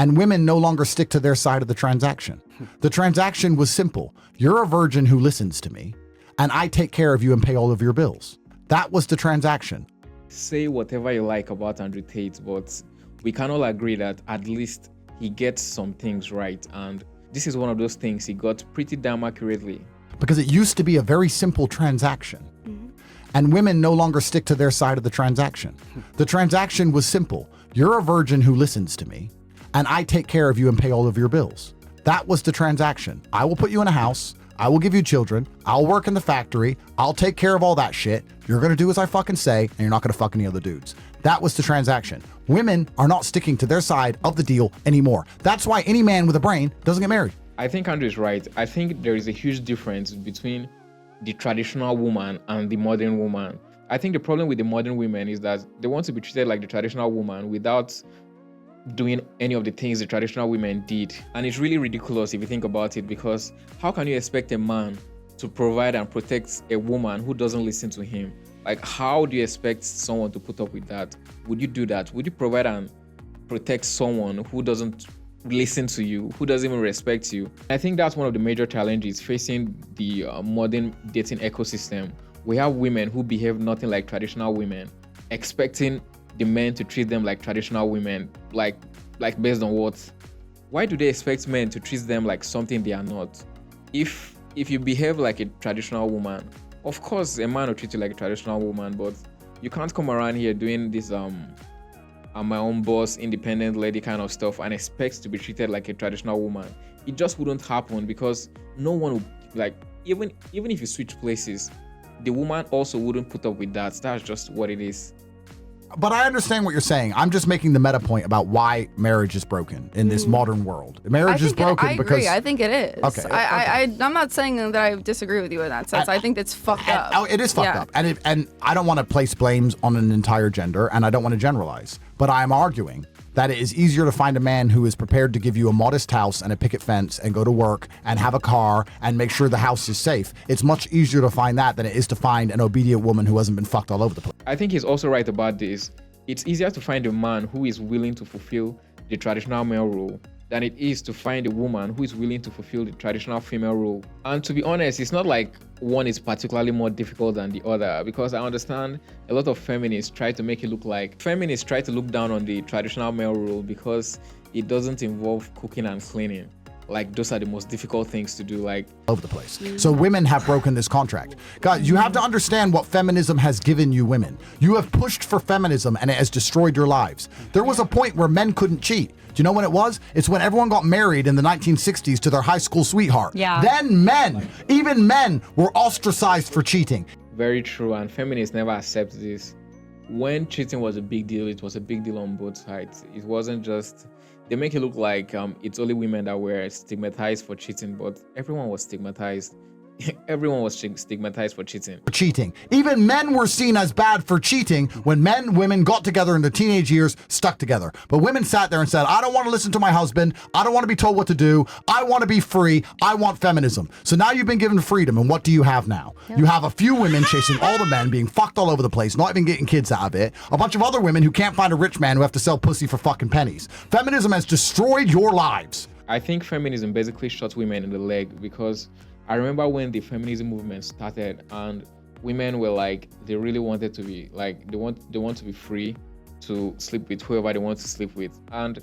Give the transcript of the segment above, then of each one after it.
and women no longer stick to their side of the transaction. The transaction was simple. You're a virgin who listens to me, and I take care of you and pay all of your bills. That was the transaction. Say whatever you like about Andrew Tate, but we can all agree that at least he gets some things right, and this is one of those things he got pretty damn accurately. Because it used to be a very simple transaction. And women no longer stick to their side of the transaction. The transaction was simple. You're a virgin who listens to me, and I take care of you and pay all of your bills. That was the transaction. I will put you in a house. I will give you children. I'll work in the factory. I'll take care of all that shit. You're going to do as I fucking say, and you're not going to fuck any other dudes. That was the transaction. Women are not sticking to their side of the deal anymore. That's why any man with a brain doesn't get married. I think Andrew is right. I think there is a huge difference between the traditional woman and the modern woman. I think the problem with the modern women is that they want to be treated like the traditional woman without doing any of the things the traditional women did. And it's really ridiculous if you think about it, because how can you expect a man to provide and protect a woman who doesn't listen to him? Like, how do you expect someone to put up with that? Would you do that? Would you provide and protect someone who doesn't listen to you, who doesn't even respect you? I think that's one of the major challenges facing the modern dating ecosystem. We have women who behave nothing like traditional women, expecting the men to treat them like traditional women, like based on what? Why do they expect men to treat them like something they are not? If you behave like a traditional woman, of course a man will treat you like a traditional woman, but you can't come around here doing this I'm my own boss, independent lady kind of stuff and expect to be treated like a traditional woman. It just wouldn't happen, because no one would, like, even if you switch places, the woman also wouldn't put up with that. That's just what it is. But I understand what you're saying. I'm just making the meta point about why marriage is broken in this modern world. Marriage is broken I because... agree. I think it is. Okay. I'm not saying that I disagree with you in that sense. I think it's fucked up. Oh, it is fucked up. And I don't want to place blames on an entire gender, and I don't want to generalize. But I'm arguing that it is easier to find a man who is prepared to give you a modest house and a picket fence and go to work and have a car and make sure the house is safe. It's much easier to find that than it is to find an obedient woman who hasn't been fucked all over the place. I think he's also right about this. It's easier to find a man who is willing to fulfill the traditional male role than it is to find a woman who is willing to fulfill the traditional female role. And to be honest, it's not like one is particularly more difficult than the other, because I understand a lot of feminists try to look down on the traditional male role because it doesn't involve cooking and cleaning. Like, those are the most difficult things to do, like over the place. So women have broken this contract. Guys, you have to understand what feminism has given you women. You have pushed for feminism and it has destroyed your lives. There was a point where men couldn't cheat. Do you know when it was? It's when everyone got married in the 1960s to their high school sweetheart. Yeah. Then men, even men, were ostracized for cheating. Very true, and feminists never accept this. When cheating was a big deal, it was a big deal on both sides. It wasn't just, they make it look like it's only women that were stigmatized for cheating, but everyone was stigmatized. Everyone was stigmatized for cheating. Even men were seen as bad for cheating when men and women got together in their teenage years, stuck together. But women sat there and said, I don't want to listen to my husband. I don't want to be told what to do. I want to be free. I want feminism. So now you've been given freedom, and what do you have now? You have a few women chasing all the men, being fucked all over the place, not even getting kids out of it. A bunch of other women who can't find a rich man who have to sell pussy for fucking pennies. Feminism has destroyed your lives. I think feminism basically shot women in the leg, because I remember when the feminism movement started and women were like, they really wanted to be like, they want to be free to sleep with whoever they want to sleep with. And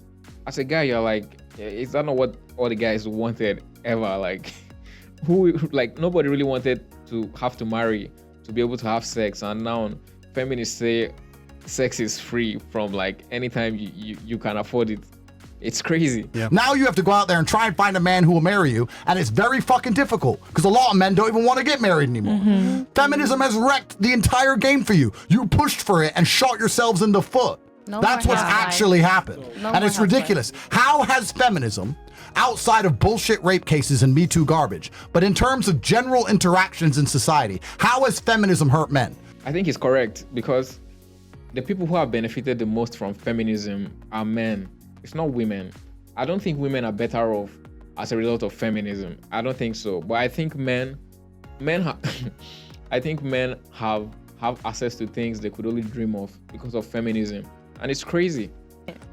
as a guy, you're like, is that not what all the guys wanted ever? Like, nobody really wanted to have to marry to be able to have sex. And now feminists say sex is free from like anytime you can afford it. It's crazy. Yeah. Now you have to go out there and try and find a man who will marry you, and it's very fucking difficult because a lot of men don't even want to get married anymore. Feminism has wrecked the entire game for you. You pushed for it and shot yourselves in the foot. That's what's actually happened. And it's ridiculous. How has feminism, outside of bullshit rape cases and Me Too garbage, but in terms of general interactions in society, how has feminism hurt men? I think he's correct, because the people who have benefited the most from feminism are men. It's not women. I don't think women are better off as a result of feminism. I don't think so. But I think I think men have access to things they could only dream of because of feminism. And it's crazy.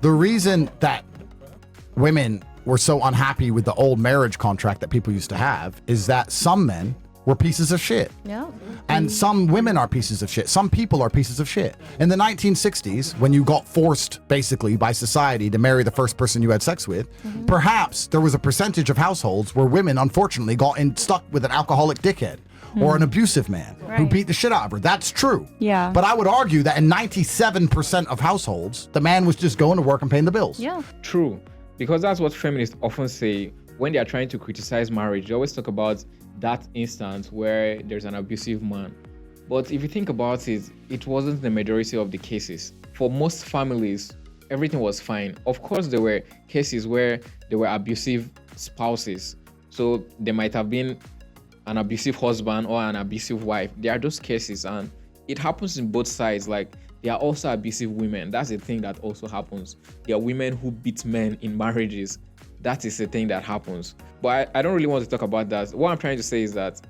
The reason that women were so unhappy with the old marriage contract that people used to have is that some men were pieces of shit. Yeah. And some women are pieces of shit. Some people are pieces of shit. In the 1960s, when you got forced basically by society to marry the first person you had sex with, perhaps there was a percentage of households where women unfortunately got stuck with an alcoholic dickhead or an abusive man who Right. beat the shit out of her. That's true. Yeah. But I would argue that in 97% of households, the man was just going to work and paying the bills. Yeah. True, because that's what feminists often say when they are trying to criticize marriage. They always talk about that instance where there's an abusive man. But if you think about it, it wasn't the majority of the cases. For most families, everything was fine. Of course, there were cases where there were abusive spouses. So there might have been an abusive husband or an abusive wife. There are those cases, and it happens in both sides. Like, there are also abusive women. That's a thing that also happens. There are women who beat men in marriages. That is a thing that happens. But I don't really want to talk about that. What I'm trying to say is that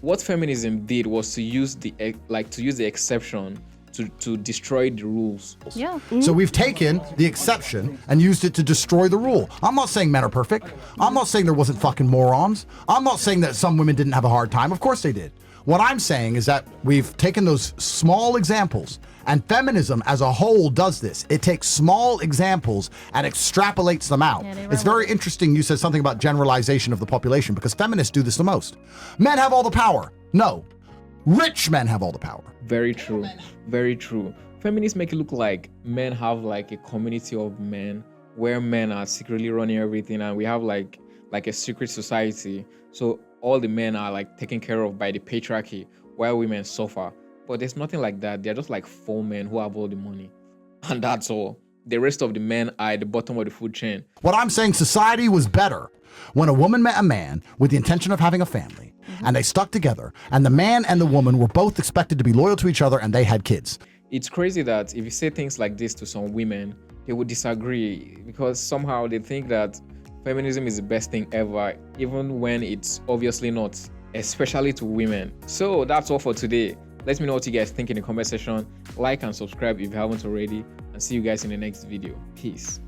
what feminism did was to use the exception to destroy the rules. Yeah. So we've taken the exception and used it to destroy the rule. I'm not saying men are perfect. I'm not saying there wasn't fucking morons. I'm not saying that some women didn't have a hard time. Of course they did. What I'm saying is that we've taken those small examples, and feminism as a whole does this. It takes small examples and extrapolates them out. Yeah, they It's run very interesting you said something about generalization of the population, because feminists do this the most. Men have all the power. No. Rich men have all the power. Very true. Very true. Feminists make it look like men have like a community of men where men are secretly running everything, and we have like a secret society. So all the men are like taken care of by the patriarchy while women suffer. But there's nothing like that. They're just like 4 men who have all the money. And that's all. The rest of the men are at the bottom of the food chain. What I'm saying, society was better when a woman met a man with the intention of having a family, and they stuck together, and the man and the woman were both expected to be loyal to each other, and they had kids. It's crazy that if you say things like this to some women, they would disagree because somehow they think that feminism is the best thing ever, even when it's obviously not, especially to women. So that's all for today. Let me know what you guys think in the comment section. Like and subscribe if you haven't already, and see you guys in the next video. Peace.